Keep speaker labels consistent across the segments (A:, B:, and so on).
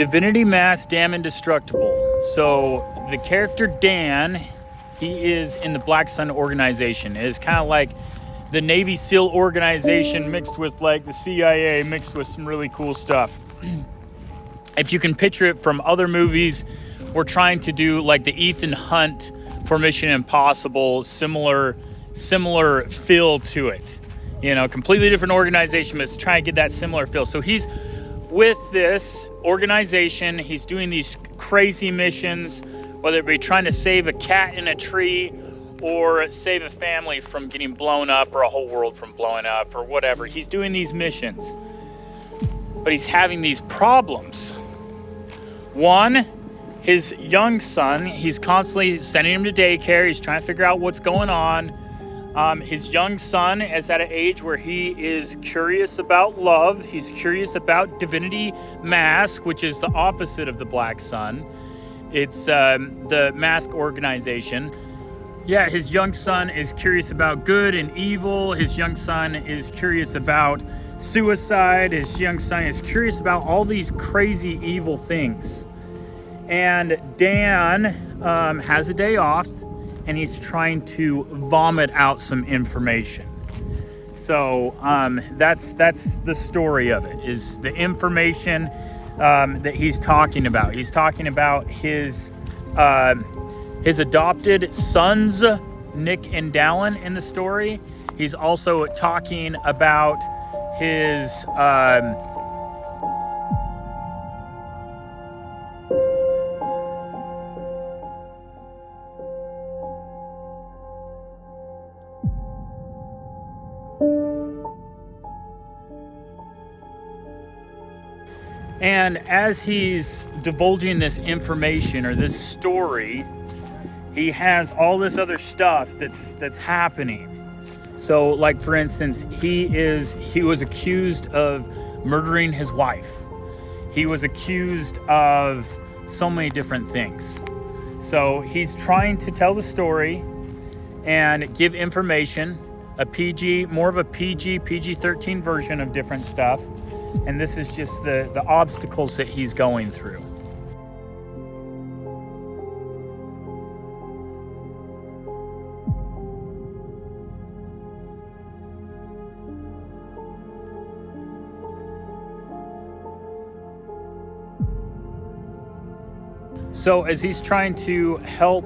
A: Divinity Mask Damn Indestructible. So the character Dan, he is in the Black Sun organization. It is kind of like the Navy SEAL organization mixed with like the CIA, mixed with some really cool stuff. If you can picture it from other movies, we're trying to do like the Ethan Hunt for Mission Impossible, similar feel to it. You know, completely different organization, but it's trying to get that similar feel. So he's with this organization, he's doing these crazy missions, whether it be trying to save a cat in a tree or save a family from getting blown up or a whole world from blowing up or whatever. He's doing these missions, but he's having these problems. One, his young son, he's constantly sending him to daycare. He's trying to figure out what's going on. His young son is at an age where he is curious about love. He's curious about Divinity Mask, which is the opposite of the Black Sun. It's the mask organization. Yeah, his young son is curious about good and evil. His young son is curious about suicide. His young son is curious about all these crazy evil things. And Dan has a day off, and he's trying to vomit out some information. So that's the story of it, is the information that he's talking about. He's talking about his adopted sons, Nick and Dallin, in the story. He's also talking about his and as he's divulging this information or this story, he has all this other stuff that's happening. So, like for instance, he was accused of murdering his wife. He was accused of so many different things. So he's trying to tell the story and give information, more of a PG-13 version of different stuff. And this is just the obstacles that he's going through. So as he's trying to help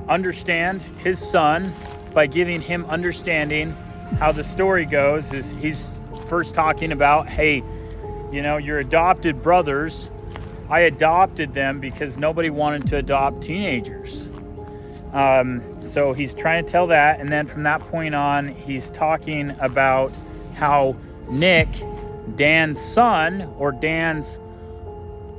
A: understand his son by giving him understanding how the story goes, is he's first talking about, hey, you know, your adopted brothers, I adopted them because nobody wanted to adopt teenagers. So he's trying to tell that, and then from that point on, he's talking about how Nick, Dan's son, or Dan's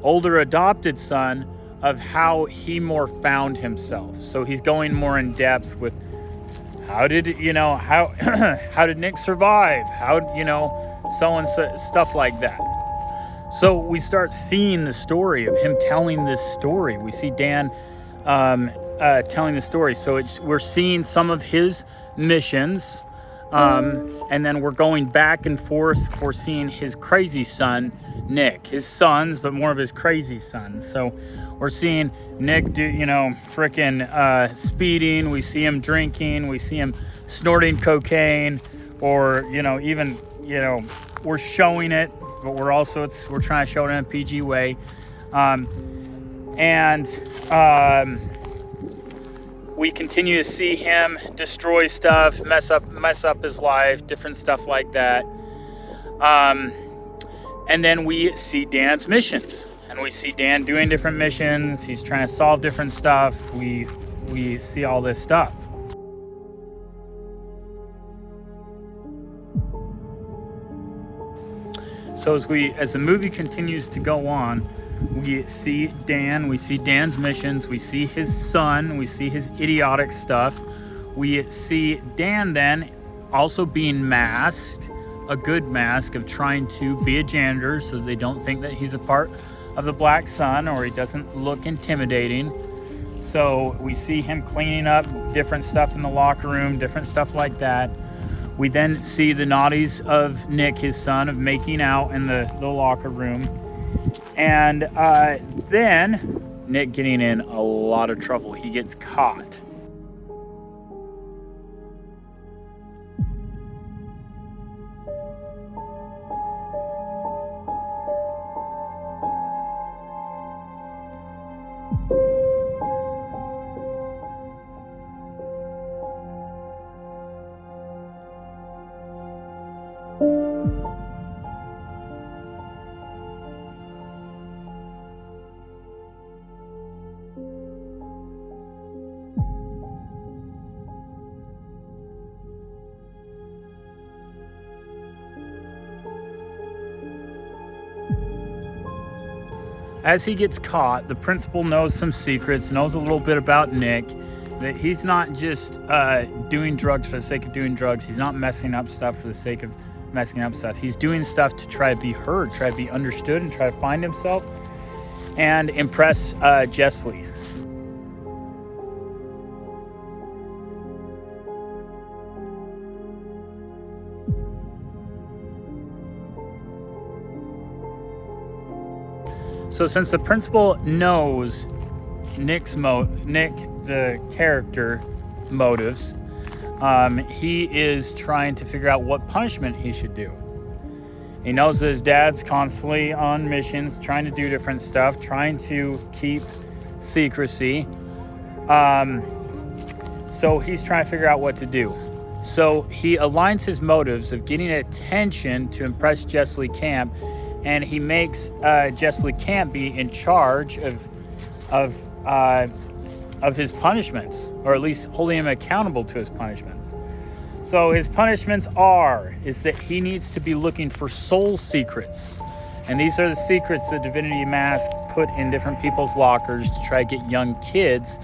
A: older adopted son, of how he more found himself. So he's going more in depth with how did Nick survive? Stuff like that. So we start seeing the story of him telling this story. We see Dan telling the story. So we're seeing some of his missions, and then we're going back and forth for seeing his crazy son, Nick. His sons, but more of his crazy sons. So we're seeing Nick do, frickin' speeding. We see him drinking. We see him snorting cocaine, or, we're showing it, but we're trying to show it in a PG way. We continue to see him destroy stuff, mess up his life, different stuff like that. And then we see Dan's missions. And we see Dan doing different missions. He's trying to solve different stuff. We see all this stuff. So as the movie continues to go on, we see Dan's missions, we see his son, we see his idiotic stuff. We see Dan then also being masked, a good mask of trying to be a janitor so they don't think that he's a part of the Black Sun, or he doesn't look intimidating. So we see him cleaning up different stuff in the locker room, different stuff like that. We then see the naughties of Nick, his son, of making out in the locker room. And then Nick getting in a lot of trouble. He gets caught. As he gets caught, the principal knows some secrets, knows a little bit about Nick, that he's not just doing drugs for the sake of doing drugs. He's not messing up stuff for the sake of messing up stuff. He's doing stuff to try to be heard, try to be understood, and try to find himself and impress Jessley. So since the principal knows Nick, the character, motives, he is trying to figure out what punishment he should do. He knows that his dad's constantly on missions, trying to do different stuff, trying to keep secrecy. So he's trying to figure out what to do. So he aligns his motives of getting attention to impress Jessley Camp, and he makes Jessley Camp be in charge of his punishments, or at least holding him accountable to his punishments. So his punishments is that he needs to be looking for soul secrets. And these are the secrets that Divinity Mask put in different people's lockers to try to get young kids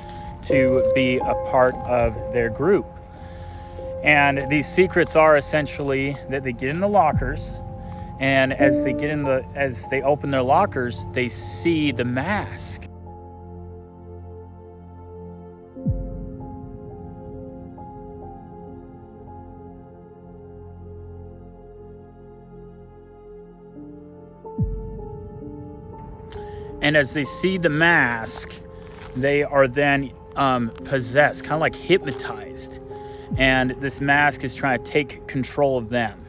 A: to be a part of their group. And these secrets are essentially that they get in the lockers, and as they open their lockers, they see the mask. And as they see the mask, they are then possessed, kind of like hypnotized. And this mask is trying to take control of them.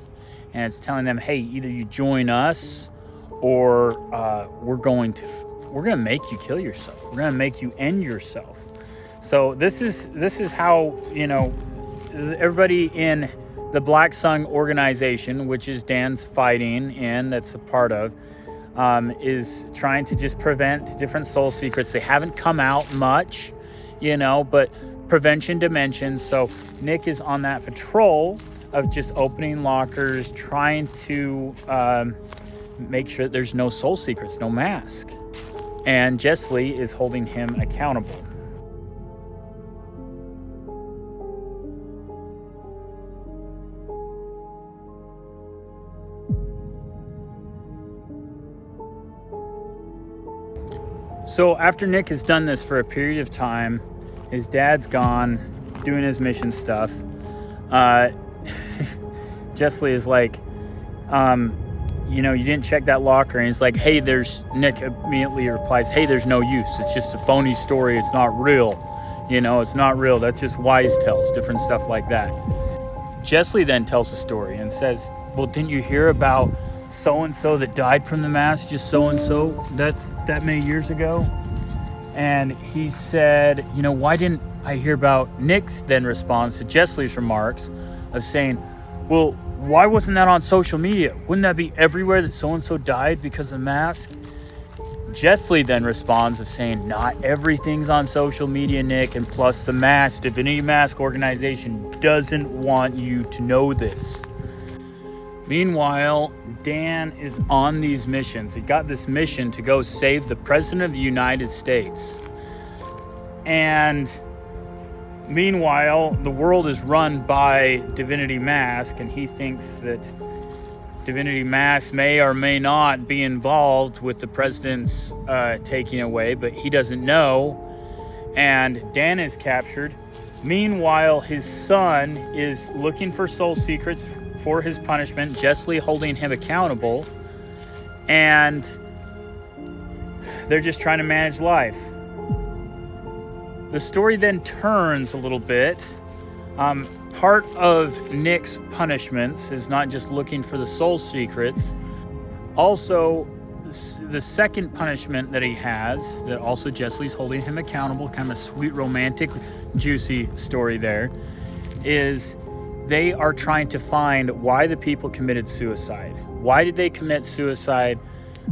A: And it's telling them, hey, either you join us, or we're going to make you kill yourself. We're going to make you end yourself. So this is how, everybody in the Black Sun organization, which is Dan's fighting in, that's a part of, is trying to just prevent different soul secrets. They haven't come out much, but prevention dimensions. So Nick is on that patrol of just opening lockers, trying to make sure that there's no soul secrets, no mask. And Jessley is holding him accountable. So after Nick has done this for a period of time, his dad's gone doing his mission stuff. Jessley is like, you didn't check that locker. And he's like, hey, Nick immediately replies, hey, there's no use. It's just a phony story. It's not real. It's not real. That's just wise tales, different stuff like that. Jessley then tells the story and says, well, didn't you hear about so-and-so that died from the mask, just so-and-so that many years ago? And he said, why didn't I hear about? Nick then responds to Jessley's remarks of saying, well, why wasn't that on social media? Wouldn't that be everywhere that so-and-so died because of the mask? Jessley then responds of saying, not everything's on social media, Nick, and plus the mask, Divinity Mask organization doesn't want you to know this. Meanwhile, Dan is on these missions. He got this mission to go save the President of the United States. And meanwhile, the world is run by Divinity Mask, and he thinks that Divinity Mask may or may not be involved with the president's taking away, but he doesn't know. And Dan is captured. Meanwhile, his son is looking for soul secrets for his punishment, Jessley holding him accountable. And they're just trying to manage life. The story then turns a little bit. Part of Nick's punishments is not just looking for the soul secrets. Also, the second punishment that he has, that also Jessley's holding him accountable, kind of a sweet, romantic, juicy story there, is they are trying to find why the people committed suicide. Why did they commit suicide?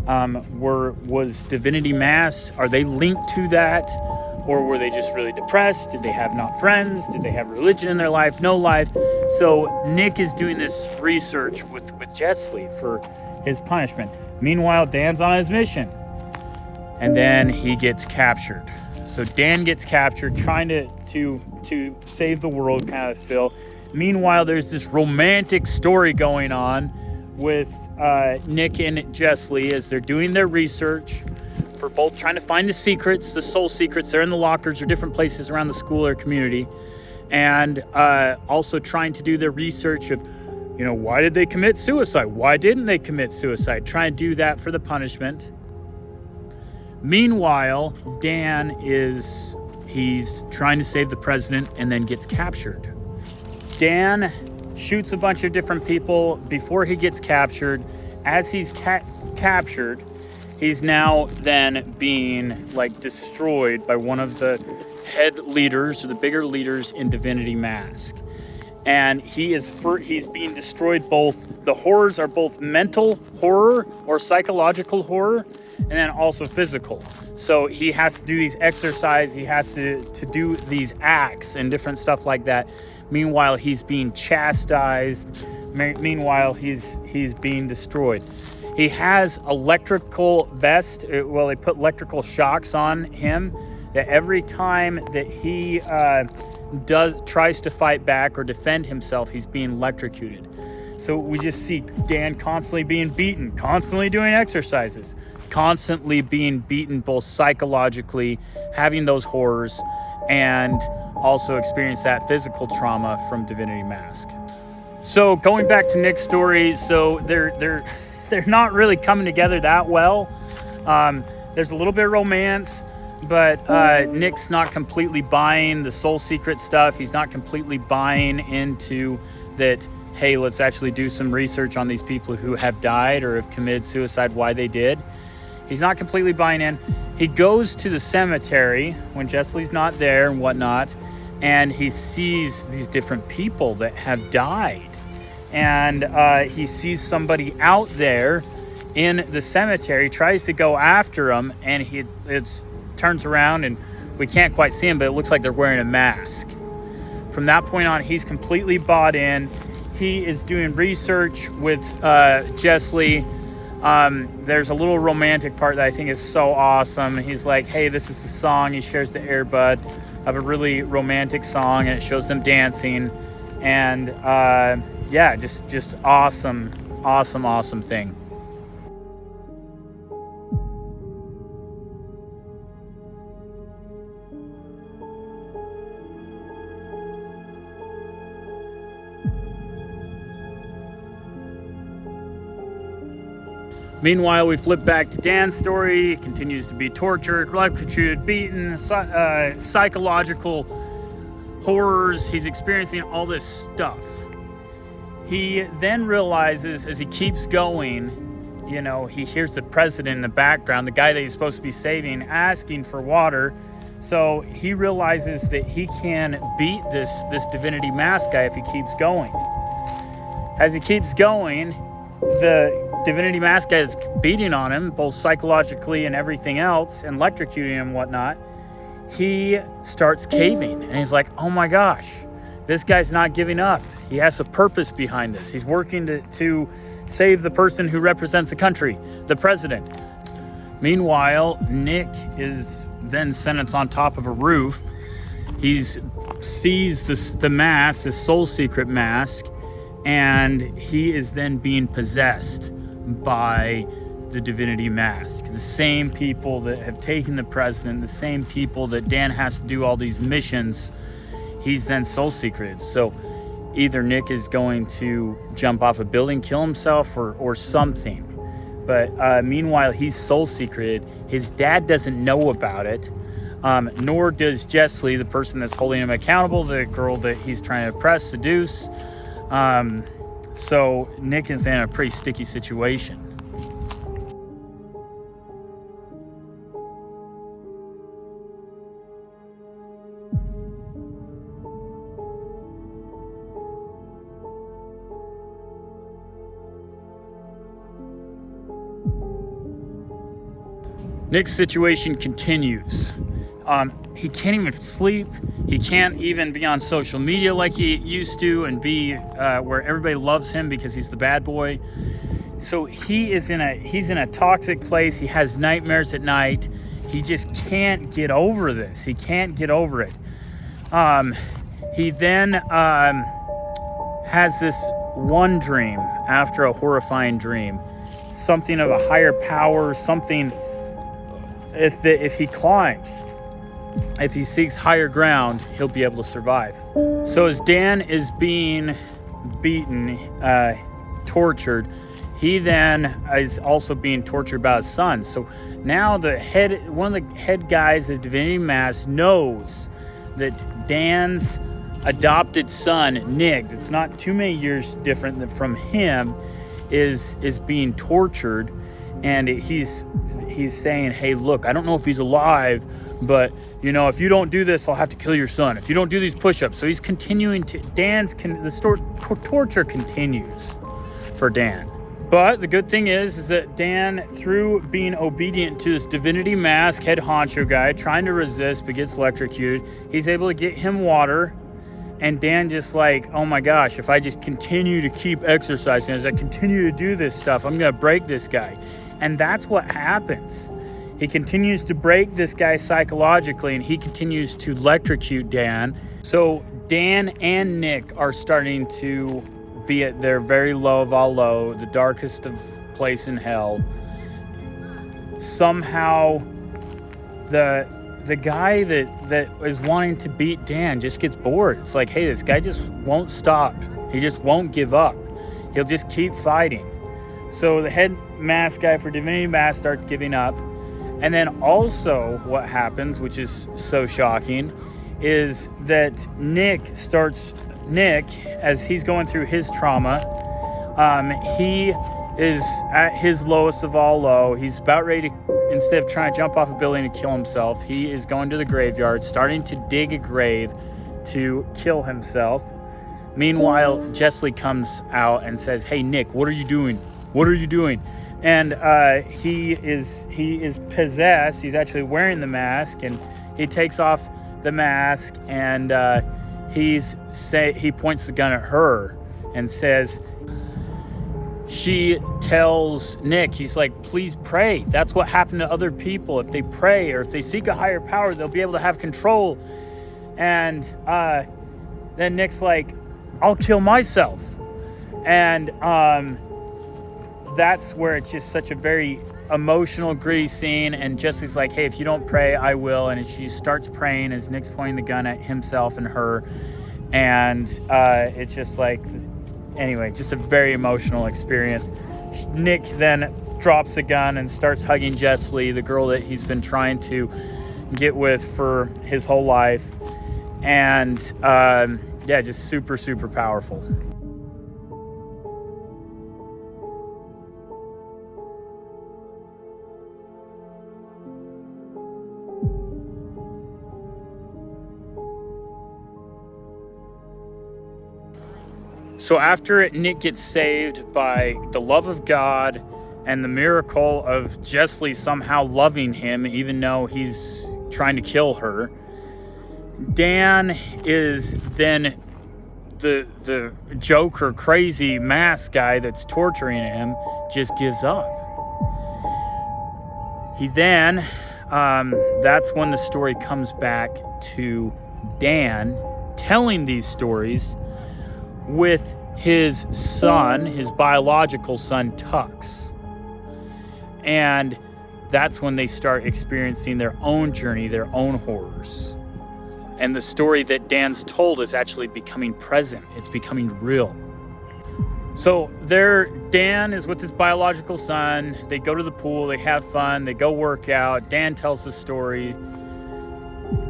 A: Was Divinity Mask, are they linked to that? Or were they just really depressed? Did they have not friends? Did they have religion in their life? No life. So Nick is doing this research with Jessley for his punishment. Meanwhile, Dan's on his mission. And then he gets captured. So Dan gets captured, trying to save the world, kind of Phil. Meanwhile, there's this romantic story going on with Nick and Jessley as they're doing their research for both trying to find the secrets, the soul secrets. They're in the lockers or different places around the school or community. And also trying to do their research of, why did they commit suicide? Why didn't they commit suicide? Try and do that for the punishment. Meanwhile, Dan he's trying to save the president and then gets captured. Dan shoots a bunch of different people before he gets captured. As he's captured, he's now then being destroyed by one of the head leaders or the bigger leaders in Divinity Mask. And he's being destroyed. Both the horrors are both mental horror or psychological horror, and then also physical. So he has to do these exercises, he has to do these acts and different stuff like that. Meanwhile, he's being chastised. Meanwhile, he's being destroyed. He has electrical vest. Well, they put electrical shocks on him that every time that he tries to fight back or defend himself, he's being electrocuted. So we just see Dan constantly being beaten, constantly doing exercises, constantly being beaten both psychologically, having those horrors, and also experience that physical trauma from Divinity Mask. So going back to Nick's story, so they're not really coming together that well. There's a little bit of romance, but Nick's not completely buying the soul secret stuff. He's not completely buying into that, hey, let's actually do some research on these people who have died or have committed suicide, why they did. He's not completely buying in. He goes to the cemetery when Jessley's not there and whatnot, and he sees these different people that have died. And he sees somebody out there in the cemetery, tries to go after him, and it turns around and we can't quite see him, but it looks like they're wearing a mask. From that point on, he's completely bought in. He is doing research with Jessley. There's a little romantic part that I think is so awesome. He's like, hey, this is the song. He shares the earbud of a really romantic song, and it shows them dancing. And yeah, just awesome thing. Meanwhile, we flip back to Dan's story. He continues to be tortured, electrocuted, beaten, psychological horrors. He's experiencing all this stuff. He then realizes as he keeps going, he hears the president in the background, the guy that he's supposed to be saving, asking for water. So he realizes that he can beat this Divinity Mask guy if he keeps going. As he keeps going, the Divinity Mask guy is beating on him, both psychologically and everything else, and electrocuting him and whatnot. He starts caving, and he's like, oh my gosh, this guy's not giving up. He has a purpose behind this. He's working to save the person who represents the country, the president. Meanwhile, Nick is then sentenced on top of a roof. He sees the mask, the soul secret mask, and he is then being possessed by the Divinity Mask. The same people that have taken the president, the same people that Dan has to do all these missions, he's then soul secreted. So either Nick is going to jump off a building, kill himself, or something. But meanwhile, he's soul secreted. His dad doesn't know about it, nor does Jessley, the person that's holding him accountable, the girl that he's trying to oppress, seduce. So Nick is in a pretty sticky situation. Nick's situation continues. He can't even sleep. He can't even be on social media like he used to and be where everybody loves him because he's the bad boy. So he's in a toxic place. He has nightmares at night. He just can't get over this. He can't get over it. He then has this one dream after a horrifying dream. Something of a higher power, something. If he climbs, if he seeks higher ground, he'll be able to survive. So as Dan is being beaten, tortured, he then is also being tortured by his son. So now one of the head guys of Divinity Mask knows that Dan's adopted son, Nick, that's not too many years different from him, is being tortured. And he's saying, hey, look, I don't know if he's alive, but, you know, if you don't do this, I'll have to kill your son. If you don't do these push-ups. So he's continuing to, torture continues for Dan. But the good thing is that Dan, through being obedient to this Divinity Mask head honcho guy, trying to resist but gets electrocuted, he's able to get him water. And Dan just like, oh my gosh, if I just continue to keep exercising, as I continue to do this stuff, I'm going to break this guy. And that's what happens. He continues to break this guy psychologically, and he continues to electrocute Dan. So Dan and Nick are starting to be at their very low of all low, the darkest of place in hell. Somehow the guy that is wanting to beat Dan just gets bored. It's like, hey, this guy just won't stop. He just won't give up. He'll just keep fighting. So the head mask guy for Divinity Mask starts giving up. And then also what happens, which is so shocking, is that Nick, as he's going through his trauma, he is at his lowest of all low. He's about ready to, instead of trying to jump off a building to kill himself, he is going to the graveyard, starting to dig a grave to kill himself. Meanwhile, Jessley comes out and says, hey, Nick, what are you doing? What are you doing? And he is possessed. He's actually wearing the mask, and he takes off the mask, and he points the gun at her and says, she tells Nick, he's like, please pray. That's what happened to other people. If they pray or if they seek a higher power, they'll be able to have control. And then Nick's like, I'll kill myself. And that's where it's just such a very emotional, gritty scene. And Jesse's like, hey, if you don't pray, I will. And she starts praying as Nick's pointing the gun at himself and her. And it's just like, anyway, just a very emotional experience. Nick then drops the gun and starts hugging Jessley, the girl that he's been trying to get with for his whole life. And yeah, just super, super powerful. So after Nick gets saved by the love of God and the miracle of Jessley somehow loving him, even though he's trying to kill her, Dan is then the Joker, crazy mask guy that's torturing him, just gives up. He then, that's when the story comes back to Dan telling these stories with his son, his biological son, Tux. And that's when they start experiencing their own journey, their own horrors. And the story that Dan's told is actually becoming present. It's becoming real. So Dan is with his biological son. They go to the pool, they have fun, they go work out. Dan tells the story.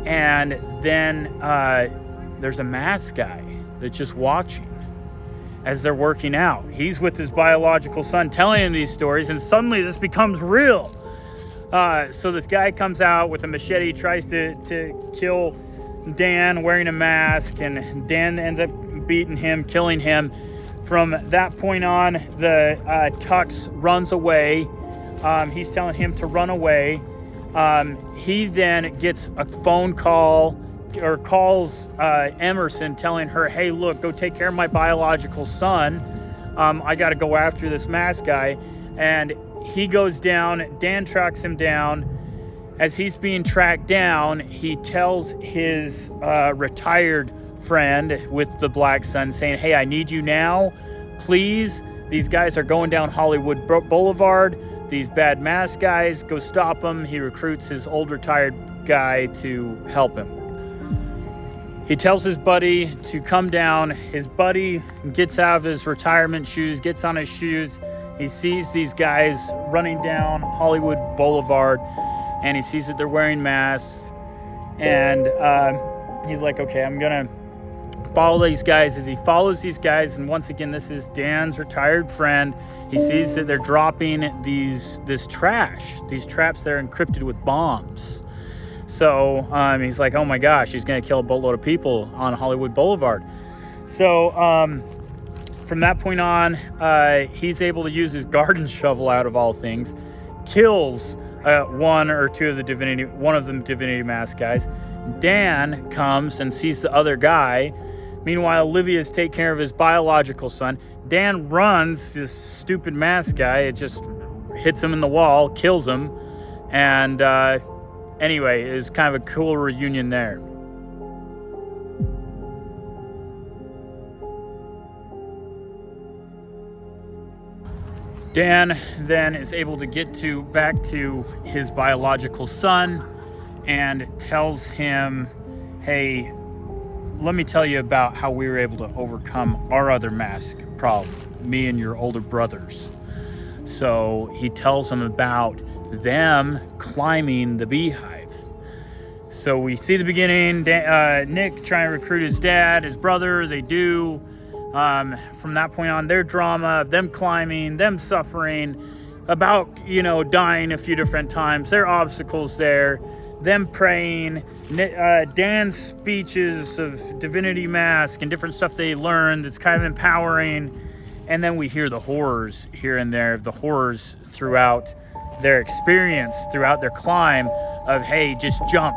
A: And then there's a masked guy that's just watching as they're working out. He's with his biological son telling him these stories, and suddenly this becomes real. So this guy comes out with a machete, tries to kill Dan wearing a mask, and Dan ends up beating him, killing him. From that point on, the Tux runs away. He's telling him to run away. He then gets a phone call, or calls Emerson, telling her, hey, look, go take care of my biological son. I got to go after this masked guy. And he goes down. Dan tracks him down. As he's being tracked down, he tells his retired friend with the black sun, saying, hey, I need you now, please. These guys are going down Hollywood Boulevard. These bad mask guys, go stop them. He recruits his old retired guy to help him. He tells his buddy to come down. His buddy gets out of his retirement shoes, gets on his shoes. He sees these guys running down Hollywood Boulevard, and he sees that they're wearing masks. And he's like, okay, I'm gonna follow these guys. As he follows these guys, and once again, this is Dan's retired friend, he sees that they're dropping this trash, these traps that are encrypted with bombs. So he's like, oh my gosh, he's gonna kill a boatload of people on Hollywood Boulevard. So from that point on, he's able to use his garden shovel, out of all things, kills one of the Divinity Mask guys. Dan comes and sees the other guy. Meanwhile, Olivia's taking care of his biological son. Dan runs this stupid mask guy. It just hits him in the wall, kills him. And anyway, it was kind of a cool reunion there. Dan then is able to get back to his biological son and tells him, hey, let me tell you about how we were able to overcome our other mask problem, me and your older brothers. So he tells him about them climbing the beehive. So we see the beginning, Nick trying to recruit his dad, his brother, they do. From that point on, their drama of them climbing, them suffering, about, dying a few different times, their obstacles there, them praying, Dan's speeches of Divinity Mask and different stuff they learned that's kind of empowering. And then we hear the horrors here and there, the horrors throughout their experience, throughout their climb of, hey, just jump,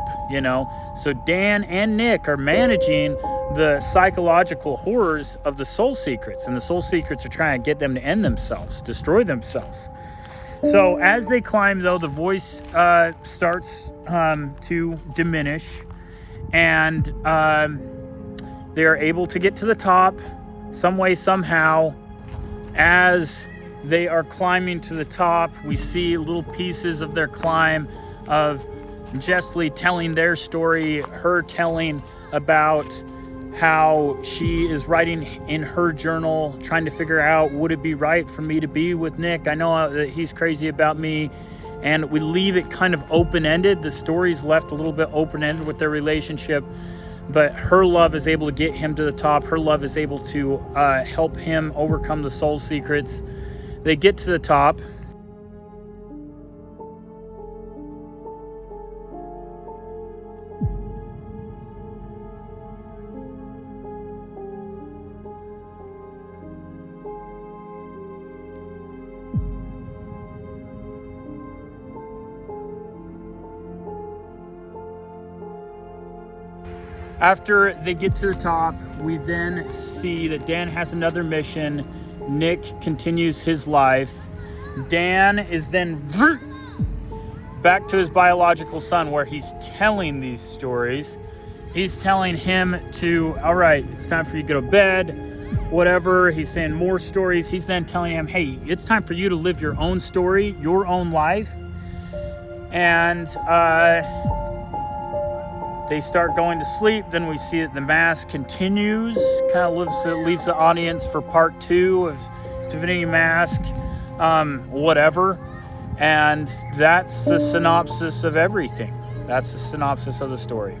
A: So Dan and Nick are managing the psychological horrors of the soul secrets, and the soul secrets are trying to get them to end themselves, destroy themselves. So as they climb, though, the voice starts to diminish, and they are able to get to the top some way, somehow. As they are climbing to the top, we see little pieces of their climb of Jessley telling their story, her telling about how she is writing in her journal, trying to figure out, would it be right for me to be with Nick? I know that he's crazy about me. And we leave it kind of open-ended. The story's left a little bit open-ended with their relationship, but her love is able to get him to the top. Her love is able to help him overcome the soul secrets. They get to the top. After they get to the top, we then see that Dan has another mission. Nick continues his life. Dan is then back to his biological son, where he's telling these stories. He's telling him to, all right, it's time for you to go to bed, whatever. He's saying more stories. He's then telling him, hey, it's time for you to live your own story, your own life. And they start going to sleep. Then we see that the mask continues, kind of leaves the audience for part 2 of Divinity Mask, whatever. And that's the synopsis of everything. That's the synopsis of the story.